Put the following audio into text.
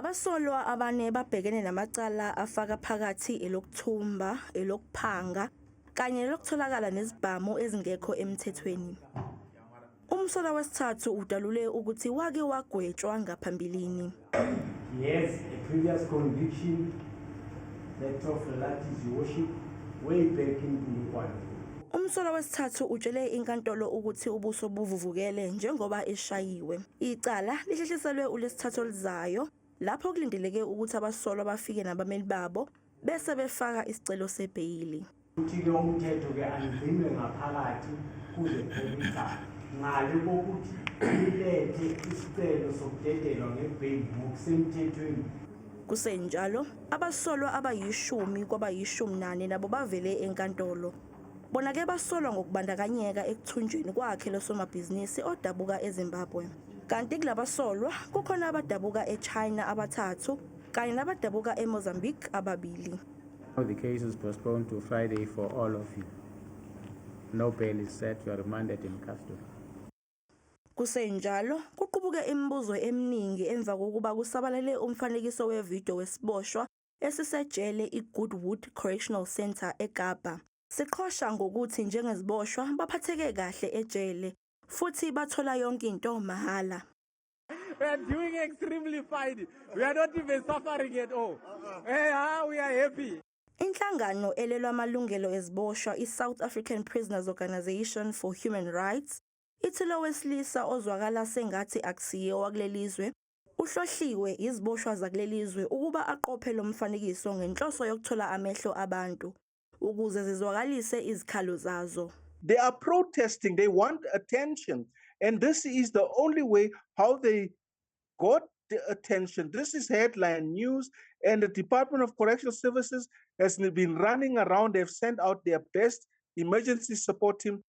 Abasolwa abane babhekene namacala afaka phakathi elokuthumba, elokuphanga, kanye nelokutholakala nezibhamu ezingekho emthethweni. Umsolwa wesithathu udalule ukuthi wake wagwetshwa ngaphambilini. Yes, a previous conviction that of Lati's worship way back in Bulukwane. Umsolwa wesithathu utshele inkantolo ukuthi ubuso buvuvukele njengoba eshayiwe. Icala lihlehliselwe uLesithathu olizayo lapho kulindeleke ukuthi abasolwa bafike nabameli babo bese befaka isicelo sebheyili. Uthi ke umthetho ke andime ngaphakathi kuze phela ngale kokuthi ilethe isicelo sokudedelwa ngebheyili ngokusemthethweni. Kusenjalo, abasolwa abayishumi kwabayishumi nabo bavele enkantolo. Bona ke basolwa ngokubandakanyeka ekuthunjweni kwakhe losomabhizinisi odabuka eZimbabwe. Kanti kulabasolwa kukhona abadabuka eChina abathathu kanye nabadabuka eMozambique ababili. The case is postponed to Friday for all of you. No bail is set. You are remanded in custody. Kusenjalo, kuqubuke imibuzo eminingi emva kokuba kusabalale umfanekiso wevideo wesiboshwa esisejele iGoodwood Correctional Center eKapa. Siqhosha ngokuthi njengeziboshwa baphatheke kahle ejele futhi bathola yonke into mahala. We are doing extremely fine. We are not even suffering at all. We are happy. Inhlangano elelwa amalungelo eziboshwa iSouth African Prisoners Organisation for Human Rights ithi lo wesilisa ozwakala sengathi akusiye wakulelizwe uhlohliwe iziboshwa zakulelizwe ukuba aqophe lo mfanekiso ngenhloso yokuthola amehlo abantu ukuze zizwakalise izikhalo zazo. They are protesting, they want attention, and this is the only way how they got the attention. This is headline news, and the Department of Correctional Services has been running around. They've sent out their best emergency support team